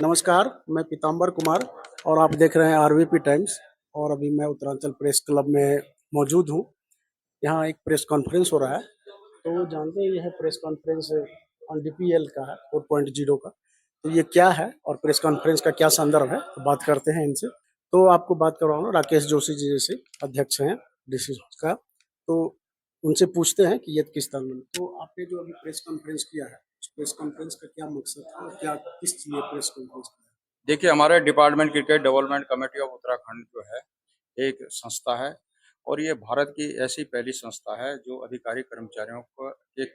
नमस्कार, मैं पीताम्बर कुमार और आप देख रहे हैं आरवीपी टाइम्स। और अभी मैं उत्तरांचल प्रेस क्लब में मौजूद हूँ। यहाँ एक प्रेस कॉन्फ्रेंस हो रहा है, तो जानते हैं यह प्रेस कॉन्फ्रेंस ऑन डीपीएल का है 4.0 का। तो ये क्या है और प्रेस कॉन्फ्रेंस का क्या संदर्भ है, तो बात करते हैं इनसे। तो आपको बात कर रहा हूँ राकेश जोशी जी जैसे अध्यक्ष हैं डीसी का, तो उनसे पूछते हैं कि ये किस तरह में। तो आपने जो अभी प्रेस कॉन्फ्रेंस किया है, उस प्रेस कॉन्फ्रेंस का क्या मकसद था और क्या किस लिए प्रेस कॉन्फ्रेंस किया? देखिए, हमारे department cricket development committee of Uttarakhand जो है एक संस्था है और ये भारत की ऐसी पहली संस्था है जो अधिकारी कर्मचारियों को एक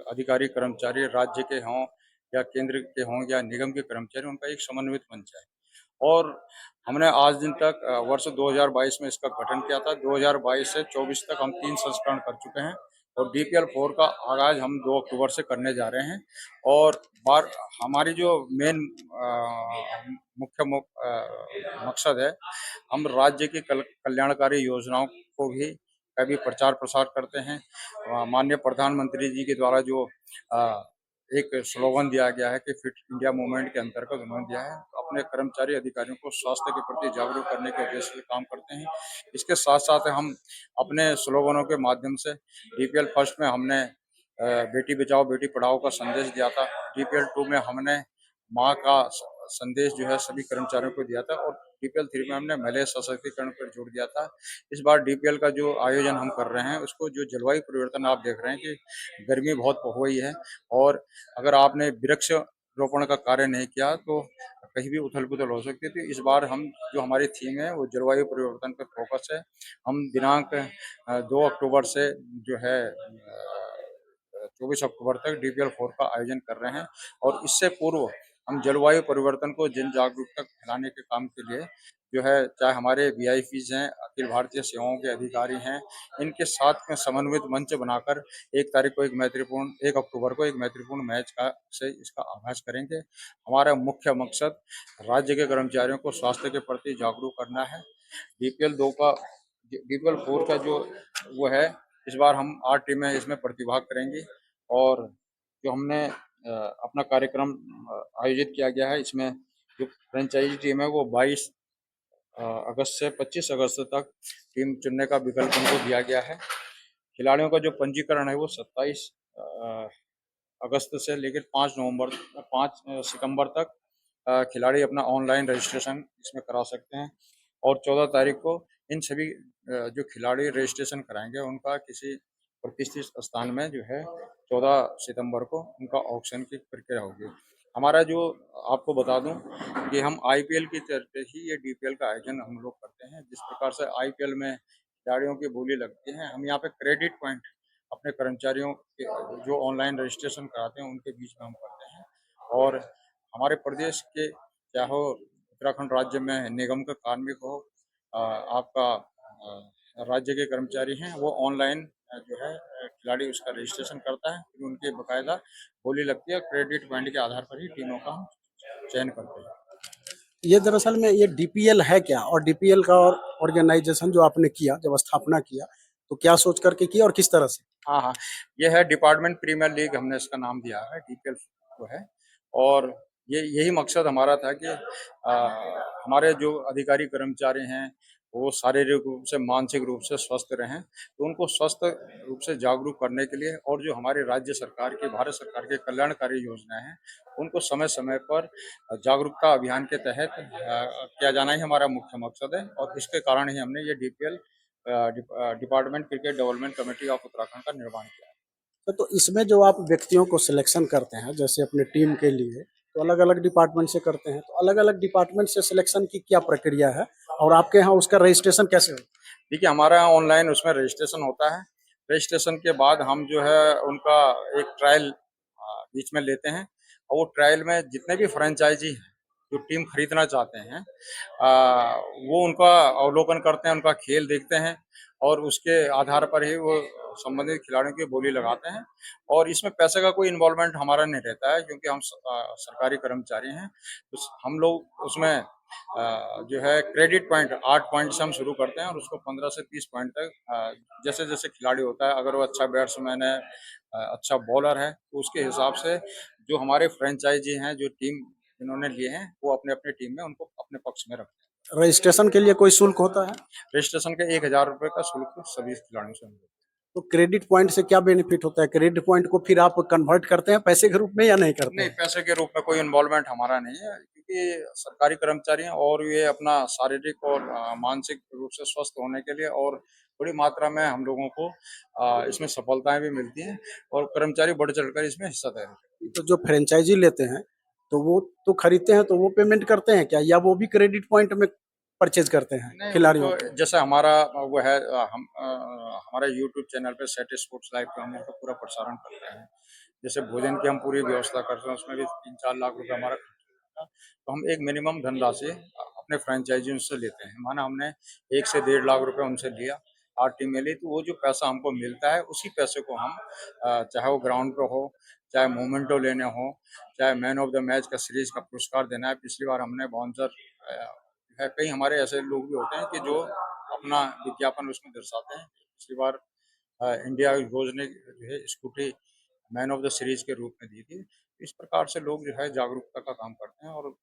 अधिकारी कर्मचारी राज्य के हों या केंद्र के हों या निगम के कर्मचारी, उनका एक समन्वित मंच है। और हमने आज दिन तक वर्ष 2022 में इसका गठन किया था। 2022 से 24 तक हम 3 संस्करण कर चुके हैं और डीपीएल 4 का आगाज हम 2 अक्टूबर से करने जा रहे हैं। और बार हमारी जो मेन मुख्य मकसद है, हम राज्य की कल्याणकारी योजनाओं को भी का भी प्रचार प्रसार करते हैं। माननीय प्रधानमंत्री जी के द्वारा जो एक स्लोगन दिया गया है कि फिट इंडिया मूवमेंट के अंतर्गत उन्होंने दिया है, अपने कर्मचारी अधिकारियों को स्वास्थ्य के प्रति जागरूक करने के उद्देश्य से काम करते हैं। इसके साथ साथ हम अपने स्लोगनों के माध्यम से डीपीएल फर्स्ट में हमने बेटी बचाओ बेटी पढ़ाओ का संदेश दिया था। डीपीएल 2 में हमने माँ का संदेश जो है सभी कर्मचारियों को दिया था और डीपीएल 3 में हमने महिला सशक्तिकरण पर जोर दिया था। इस बार डीपीएल का जो आयोजन हम कर रहे हैं, उसको जो जलवायु परिवर्तन आप देख रहे हैं कि गर्मी बहुत हो गई है और अगर आपने वृक्ष रोपण का कार्य नहीं किया तो कहीं भी उथल-पुथल हो सकती है। तो इस बार हम जो हमारी थीम है वो जलवायु परिवर्तन पर फोकस है। हम दिनांक 2 अक्टूबर से जो है 24 अक्टूबर तक डीपीएल 4 का आयोजन कर रहे हैं और इससे पूर्व हम जलवायु परिवर्तन को जन जागरूकता फैलाने के काम के लिए जो है, चाहे हमारे वीआईपीज हैं, अखिल भारतीय सेवाओं के अधिकारी हैं, इनके साथ में समन्वित मंच बनाकर 1 अक्टूबर को एक महत्वपूर्ण मैच का से इसका आगाज करेंगे। हमारा मुख्य मकसद राज्य के कर्मचारियों को स्वास्थ्य के प्रति जागरूक करना है। डीपीएल 4 का जो वो है, इस बार हम 8 टीमें इसमें प्रतिभाग करेंगी और जो हमने अपना कार्यक्रम आयोजित किया गया है, इसमें जो फ्रेंचाइजी टीम है वो 22 अगस्त से 25 अगस्त तक टीम चुनने का विकल्प उनको दिया गया है। खिलाड़ियों का जो पंजीकरण है वो 27 अगस्त से लेकर 5 सितंबर तक खिलाड़ी अपना ऑनलाइन रजिस्ट्रेशन इसमें करा सकते हैं और 14 तारीख को इन सभी जो खिलाड़ी रजिस्ट्रेशन कराएंगे उनका किसी प्रतिष्ठित स्थान में जो है 14 सितंबर को उनका ऑक्शन की प्रक्रिया होगी। हमारा जो आपको बता दूं कि हम आईपीएल की तरह से ही ये डीपीएल का आयोजन हम लोग करते हैं। जिस प्रकार से आईपीएल में खिलाड़ियों की बोली लगती है, हम यहाँ पे क्रेडिट पॉइंट अपने कर्मचारियों के जो ऑनलाइन रजिस्ट्रेशन कराते हैं उनके बीच में हम करते हैं। और हमारे प्रदेश के चाहे हो उत्तराखंड राज्य में निगम का कार्मिक हो, आपका राज्य के कर्मचारी हैं, वो ऑनलाइन जो है खिलाड़ी उसका रजिस्ट्रेशन करता है, फिर उनकी बकायदा बोली लगती है। क्रेडिट पॉइंट के आधार पर ही टीमों का हम चयन करते हैं। ये दरअसल में ये डीपीएल है क्या, और डीपीएल का और ऑर्गेनाइजेशन जो आपने किया, जब स्थापना किया, तो क्या सोच करके किया और किस तरह से? हाँ, हाँ, ये है डिपार्टमेंट प्रीमियर लीग, हमने इसका नाम दिया है, डीपीएल को है। और ये यही मकसद हमारा था कि हमारे जो अधिकारी कर्मचारी हैं वो शारीरिक रूप से मानसिक रूप से स्वस्थ रहें, तो उनको स्वस्थ रूप से जागरूक करने के लिए और जो हमारी राज्य सरकार की भारत सरकार की कल्याणकारी योजनाएं हैं उनको समय समय पर जागरूकता अभियान के तहत किया जाना ही हमारा मुख्य मकसद है। और इसके कारण ही हमने ये DPL department cricket development committee of Uttarakhand का निर्माण किया है। तो इसमें जो आप व्यक्तियों को सिलेक्शन करते हैं जैसे अपने टीम के लिए, तो अलग अलग डिपार्टमेंट से करते हैं, तो अलग अलग डिपार्टमेंट से सिलेक्शन की क्या प्रक्रिया है और आपके यहाँ उसका रजिस्ट्रेशन कैसे होता है? देखिए, हमारे यहाँ ऑनलाइन उसमें रजिस्ट्रेशन होता है। रजिस्ट्रेशन के बाद हम जो है उनका एक ट्रायल बीच में लेते हैं और वो ट्रायल में जितने भी फ्रेंचाइजी हैं जो टीम खरीदना चाहते हैं वो उनका अवलोकन करते हैं, उनका खेल देखते हैं और उसके आधार पर ही वो संबंधित खिलाड़ियों की बोली लगाते हैं। और इसमें पैसे का कोई इन्वॉल्वमेंट हमारा नहीं रहता है, क्योंकि हम सरकारी कर्मचारी हैं। तो हम लोग उसमें जो है क्रेडिट पॉइंट 8 पॉइंट से हम शुरू करते हैं और उसको 15 से 30 पॉइंट तक जैसे जैसे खिलाड़ी होता है, अगर वो अच्छा बैट्समैन है, अच्छा बॉलर है, तो उसके हिसाब से जो हमारे फ्रेंचाइजी हैं, जो टीम जिन्होंने लिए हैं, वो अपने अपने टीम में उनको अपने पक्ष में रखते हैं। रजिस्ट्रेशन के लिए कोई शुल्क होता है? रजिस्ट्रेशन का 1,000 रुपये का शुल्क सभी खिलाड़ियों से मिलता है। तो क्रेडिट पॉइंट से क्या बेनिफिट होता है? क्रेडिट पॉइंट को फिर आप कन्वर्ट करते हैं पैसे के रूप में या नहीं करते नहीं, हैं? पैसे के रूप में कोई इन्वॉल्वमेंट हमारा नहीं है, क्योंकि सरकारी कर्मचारी हैं और ये अपना शारीरिक और मानसिक रूप से स्वस्थ होने के लिए और बड़ी मात्रा में हम लोगों को इसमें सफलताएं भी मिलती हैं और कर्मचारी बढ़ चढ़कर इसमें हिस्सा ले रहे हैं। तो जो फ्रेंचाइजी लेते हैं, तो वो तो खरीदते हैं, तो वो पेमेंट करते हैं क्या, या वो भी क्रेडिट पॉइंट में परचेज करते हैं नहीं, खिलाड़ियों उनको को? जैसे हमारा वो है हमारा यूट्यूब चैनल पे सेट स्पोर्ट्स लाइव पे हम उनका पूरा प्रसारण करते हैं। जैसे भोजन की हम पूरी व्यवस्था करते हैं, उसमें भी 3-4 लाख रुपए हमारा खर्च होता है। तो हम एक मिनिमम धनराशि अपने फ्रेंचाइजियों से लेते हैं। माना हमने 1 से 1.5 लाख रुपए उनसे लिया, 8 टीमें ली, तो वो जो पैसा हमको मिलता है, उसी पैसे को हम चाहे वो ग्राउंड पे हो, चाहे मोमेंटो लेने हो, चाहे मैन ऑफ द मैच का सीरीज का पुरस्कार देना है। पिछली बार हमने बाउंसर है, कई हमारे ऐसे लोग भी होते हैं कि जो अपना विज्ञापन उसमें दर्शाते हैं। पिछली बार इंडिया रोज ने जो है scooty man of the series के रूप में दी थी। इस प्रकार से लोग जो है जागरूकता का काम करते हैं और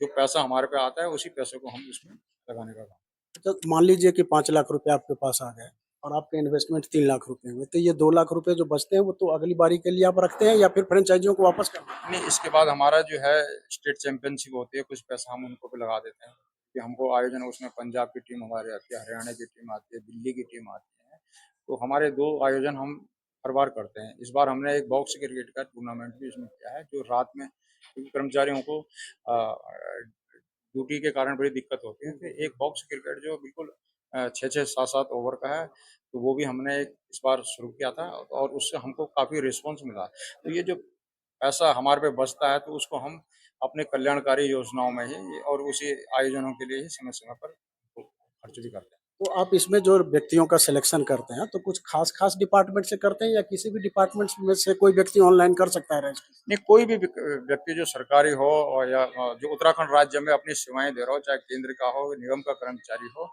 जो पैसा हमारे पे आता है उसी पैसे को हम उसमें लगाने का काम। तो मान लीजिए कि 5 लाख रुपए आपके पास आ गए और आपके इन्वेस्टमेंट 3 लाख रुपए हुए, तो ये 2 लाख रुपए जो बचते हैं वो तो अगली बारी के लिए आप रखते हैं या फिर फ्रेंचाइजियों को वापस कर देते हैं? नहीं, इसके बाद हमारा जो है स्टेट चैंपियनशिप होती है, कुछ पैसा हम उनको भी लगा देते हैं कि हमको आयोजन उसमें पंजाब की टीम हमारी आती है, हरियाणा की टीम आती है, दिल्ली की टीम आती है। तो हमारे 2 आयोजन हम हर बार करते हैं। इस बार हमने एक बॉक्स क्रिकेट का टूर्नामेंट भी इसमें किया है, जो रात में क्योंकि कर्मचारियों को ड्यूटी के कारण बड़ी दिक्कत होती है, तो एक बॉक्स क्रिकेट जो बिल्कुल 6-6, 7-7 ओवर का है, तो वो भी हमने इस बार शुरू किया था और उससे हमको काफ़ी रिस्पॉन्स मिला। तो ये जो पैसा हमारे पे बचता है, तो उसको हम अपने कल्याणकारी योजनाओं में ही और उसी आयोजनों के लिए ही समय-समय पर खर्च भी करते हैं। तो आप इसमें जो व्यक्तियों का सिलेक्शन करते हैं, तो कुछ खास-खास डिपार्टमेंट से करते हैं या किसी भी डिपार्टमेंट में से कोई व्यक्ति ऑनलाइन कर सकता है रजिस्ट्रेशन? नहीं, कोई भी व्यक्ति जो सरकारी हो और या जो उत्तराखंड राज्य में अपनी सेवाएँ दे रहा हो, चाहे केंद्र का हो, निगम का कर्मचारी हो,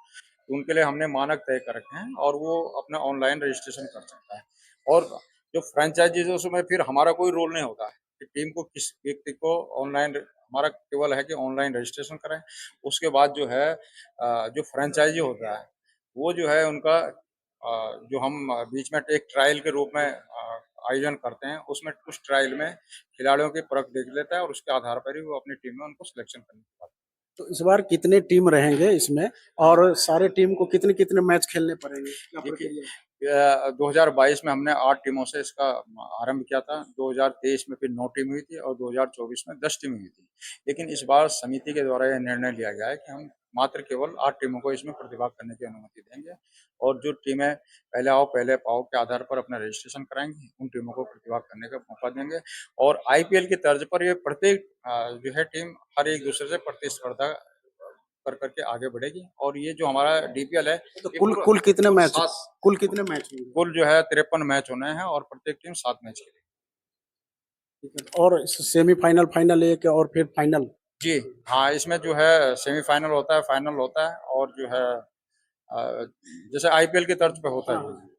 तो उनके लिए हमने मानक तय कर रखे हैं और वो अपना ऑनलाइन रजिस्ट्रेशन कर सकता है। और जो फ्रेंचाइज़ीज़ है उसमें फिर हमारा कोई रोल नहीं होता है कि टीम को किस व्यक्ति को ऑनलाइन हमारा केवल है कि ऑनलाइन रजिस्ट्रेशन करें। उसके बाद जो है जो फ्रेंचाइज़ी होता है, वो जो है उनका जो हम बीच में एक ट्रायल के रूप में आयोजन करते हैं, उसमें उस ट्रायल में खिलाड़ियों की परख देख लेता है और उसके आधार पर ही वो अपनी टीम में उनको सिलेक्शन करने के बाद। तो इस बार कितने टीम रहेंगे इसमें और सारे टीम को कितने-कितने मैच खेलने पड़ेंगे? क्या प्रक्रिया है? देखिए 2022 में हमने 8 टीमों से इसका आरंभ किया था, 2023 में फिर 9 टीम हुई थी और 2024 में 10 टीम हुई थी। लेकिन इस बार समिति के द्वारा यह निर्णय लिया गया है कि हम मात्र केवल 8 टीमों को इसमें प्रतिभाग करने की अनुमति देंगे और जो टीमें पहले आओ पहले पाओ के आधार पर अपना रजिस्ट्रेशन कराएँगी, उन टीमों को प्रतिभाग करने का मौका देंगे और आईपीएल की तर्ज पर ये प्रत्येक जो है टीम हर एक दूसरे से प्रतिस्पर्धा कर के आगे बढ़ेगी और ये जो हमारा डीपीएल है, तो ये कुल पूरा कुल कितने मैच 7 कुल कितने मैच होंगे? कुल जो है 53 मैच होने हैं और प्रत्येक टीम 7 मैच खेलेगी। ठीक है, और सेमीफाइनल, फाइनल एक और फिर फाइनल? जी, हाँ, इसमें जो है सेमीफाइनल होता है, फाइनल होता है और जो है जैसे आईपीएल की तर्ज पे होता हाँ। है।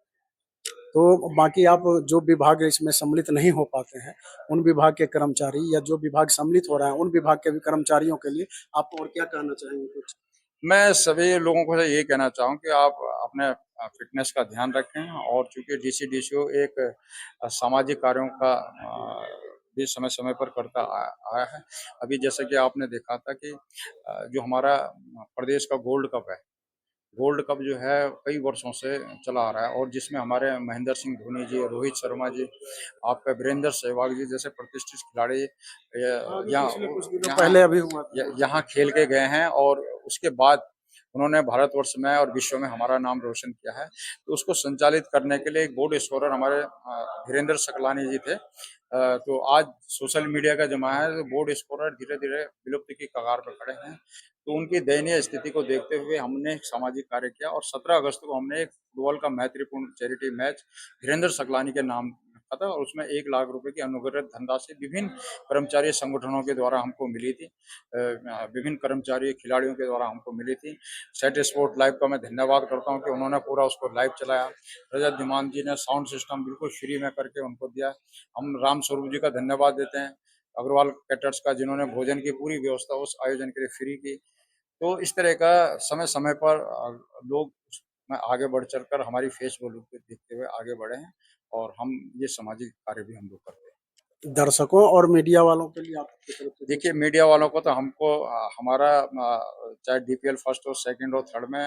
तो बाकी आप जो विभाग इसमें सम्मिलित नहीं हो पाते हैं, उन विभाग के कर्मचारी या जो विभाग सम्मिलित हो रहा है, उन विभाग के भी कर्मचारियों के लिए आप और क्या कहना चाहेंगे कुछ? मैं सभी लोगों को यही कहना चाहूँ कि आप अपने फ़िटनेस का ध्यान रखें और चूँकि डीसीडीसीओ एक सामाजिक कार्यों का भी समय-समय पर करता आया है। अभी जैसे कि आपने देखा था कि जो हमारा प्रदेश का गोल्ड कप है, गोल्ड कप जो है कई वर्षों से चला आ रहा है और जिसमें हमारे महेंद्र सिंह धोनी जी, रोहित शर्मा जी, आपका वीरेंद्र सहवाग जी जैसे प्रतिष्ठित खिलाड़ी हाँ, अभी यहाँ पिछले कुछ दिनों यहाँ पहले अभी हुआ था। यहाँ खेल के गए हैं और उसके बाद उन्होंने भारतवर्ष में और विश्व में हमारा नाम रोशन किया है। तो उसको संचालित करने के लिए एक बोर्ड स्कोरर हमारे धीरेन्द्र सकलानी जी थे। तो आज सोशल मीडिया का जमाना है, तो बोर्ड स्कोरर धीरे धीरे विलुप्ति की कगार पर खड़े हैं। तो उनकी दयनीय स्थिति को देखते हुए हमने एक सामाजिक कार्य किया और 17 अगस्त को हमने एक फुटबॉल का मैत्रीपूर्ण चैरिटी मैच धीरेन्द्र सकलानी के नाम रखा था और उसमें 1 लाख रुपए की अनुग्रह धनराशि विभिन्न कर्मचारी संगठनों के द्वारा हमको मिली थी। विभिन्न कर्मचारी खिलाड़ियों के द्वारा हमको मिली थी। सेट स्पोर्ट लाइव का मैं धन्यवाद करता हूँ कि उन्होंने पूरा उसको लाइव चलाया। रजत धीमान जी ने साउंड सिस्टम बिल्कुल फ्री में करके उनको दिया। हम राम स्वरूप जी का धन्यवाद देते हैं, अग्रवाल कैटर्स का, जिन्होंने भोजन की पूरी व्यवस्था उस आयोजन के लिए फ्री की। तो इस तरह का समय समय पर लोग उसमें आगे बढ़ चढ़कर हमारी फेस वैल्यू को देखते हुए आगे बढ़े हैं और हम ये सामाजिक कार्य भी हम लोग करते हैं। दर्शकों और मीडिया वालों के लिए आपकी तरफ से देखिए, मीडिया वालों को तो हमको हमारा चाहे डीपीएल फर्स्ट और सेकंड और थर्ड में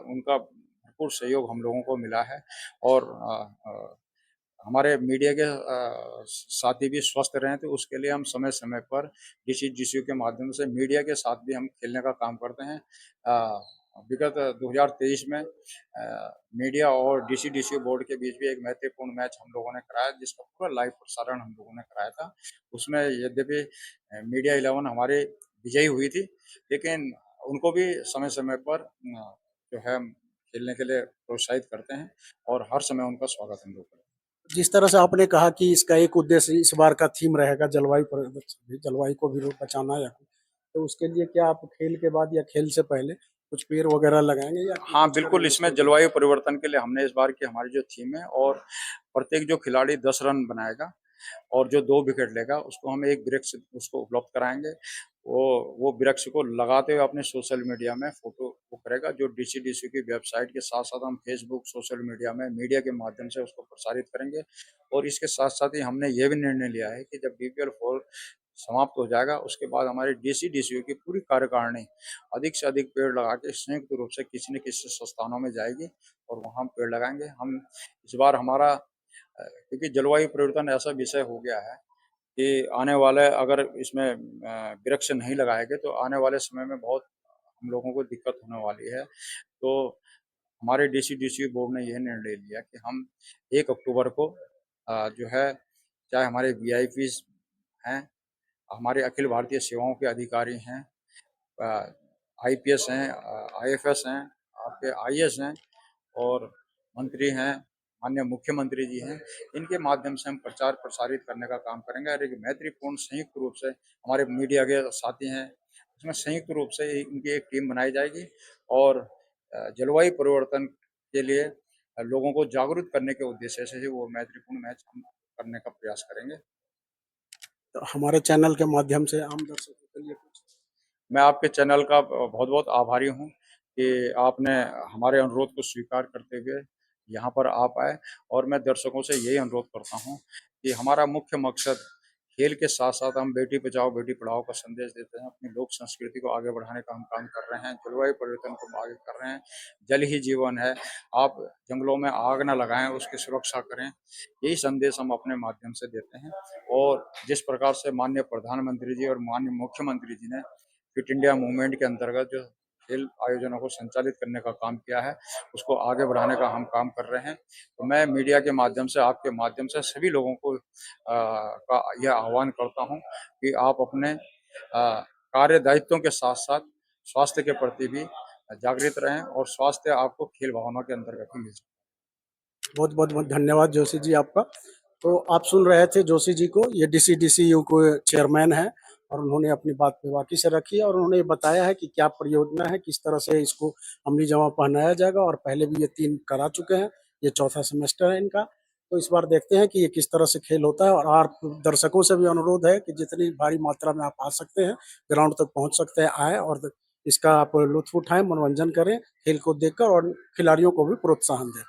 उनका भरपूर सहयोग हम लोगों को मिला है और हमारे मीडिया के साथी भी स्वस्थ रहें, तो उसके लिए हम समय समय पर डीसीडीसीयू के माध्यम से मीडिया के साथ भी हम खेलने का काम करते हैं। विगत 2023 में मीडिया और डीसीडीसीयू बोर्ड के बीच भी एक महत्वपूर्ण मैच हम लोगों ने कराया, जिसका पूरा लाइव प्रसारण हम लोगों ने कराया था। उसमें यद्यपि मीडिया 11 हमारी विजयी हुई थी, लेकिन उनको भी समय समय पर जो है खेलने के लिए प्रोत्साहित करते हैं और हर समय उनका स्वागत हम लोग करते हैं। जिस तरह से आपने कहा कि इसका एक उद्देश्य इस बार का थीम रहेगा जलवायु को भी बचाना या तो उसके लिए क्या आप खेल के बाद या खेल से पहले कुछ पेड़ वगैरह लगाएंगे या हाँ, कुछ बिल्कुल, करेंगे इसमें इसके लिए? जलवायु परिवर्तन के लिए हमने इस बार की हमारी जो थीम है और प्रत्येक जो खिलाड़ी 10 रन बनाएगा और जो 2 विकेट लेगा उसको हम एक वृक्ष उसको उपलब्ध कराएँगे। वो वृक्ष को लगाते हुए अपने सोशल मीडिया में फ़ोटो वो करेगा, जो डीसीडीसी की वेबसाइट के साथ-साथ हम फेसबुक, सोशल मीडिया में मीडिया के माध्यम से उसको प्रसारित करेंगे। और इसके साथ-साथ ही हमने ये भी निर्णय लिया है कि जब बीपीएल 4 समाप्त हो जाएगा, उसके बाद हमारी डीसीडीसीयू की पूरी कार्यकारिणी अधिक से अधिक पेड़ लगा के संयुक्त रूप से किसी न किसी संस्थानों में जाएगी और वहाँ हम पेड़ लगाएँगे। हम इस बार हमारा क्योंकि जलवायु परिवर्तन ऐसा विषय हो गया है कि आने वाले अगर इसमें वृक्ष नहीं लगाएंगे तो आने वाले समय में बहुत हम लोगों को दिक्कत होने वाली है। तो हमारे डीसीडीसी बोर्ड ने यह निर्णय लिया कि हम 1 अक्टूबर को जो है, चाहे हमारे वीआईपीज़ हैं, हमारे अखिल भारतीय सेवाओं के अधिकारी हैं, आईपीएस हैं, आईएफएस हैं, आपके आईएएस हैं और मंत्री हैं, माननीय मुख्यमंत्री जी हैं, इनके माध्यम से हम प्रचार प्रसारित करने का काम करेंगे और एक मैत्रीपूर्ण संयुक्त रूप से हमारे मीडिया के साथी हैं, उसमें संयुक्त रूप से इनकी एक टीम बनाई जाएगी और जलवायु परिवर्तन के लिए लोगों को जागरूक करने के उद्देश्य से वो मैत्रीपूर्ण मैच हम करने का प्रयास करेंगे। तो हमारे चैनल के माध्यम से आम दर्शकों के लिए कुछ मैं आपके चैनल का बहुत-बहुत आभारी हूँ कि आपने हमारे अनुरोध को स्वीकार करते हुए यहाँ पर आ पाए और मैं दर्शकों से यही अनुरोध करता हूँ कि हमारा मुख्य मकसद खेल के साथ-साथ हम बेटी बचाओ, बेटी पढ़ाओ का संदेश देते हैं, अपनी लोक संस्कृति को आगे बढ़ाने का हम काम कर रहे हैं, जलवायु परिवर्तन को आगे कर रहे हैं, जल ही जीवन है, आप जंगलों में आग ना लगाएँ, उसकी सुरक्षा करें, यही संदेश हम अपने माध्यम से देते हैं। और जिस प्रकार से माननीय प्रधानमंत्री जी और माननीय मुख्यमंत्री जी ने फिट इंडिया मूवमेंट के अंतर्गत जो खेल आयोजनों को संचालित करने का काम किया है, उसको आगे बढ़ाने का हम काम कर रहे हैं। तो मैं मीडिया के माध्यम से, आपके माध्यम से सभी लोगों को का यह आह्वान करता हूँ कि आप अपने कार्य दायित्वों के साथ-साथ स्वास्थ्य के प्रति भी जागृत रहें और स्वास्थ्य आपको खेल भावना के अंतर्गत ही मिल सकता है। बहुत धन्यवाद जोशी जी आपका। तो आप सुन रहे थे जोशी जी को, ये डीसीडीसीयू को चेयरमैन है और उन्होंने अपनी बात बेबाकी से रखी है और उन्होंने ये बताया है कि क्या परियोजना है, किस तरह से इसको अमली जामा पहनाया जाएगा और पहले भी ये 3 करा चुके हैं, ये चौथा सेमेस्टर है इनका। तो इस बार देखते हैं कि ये किस तरह से खेल होता है और आप दर्शकों से भी अनुरोध है कि जितनी भारी मात्रा में आप आ सकते हैं, ग्राउंड तक पहुँच सकते हैं, आएँ और इसका आप लुत्फ़ उठाएँ, मनोरंजन करें, खेल को देखकर और खिलाड़ियों को भी प्रोत्साहन दें।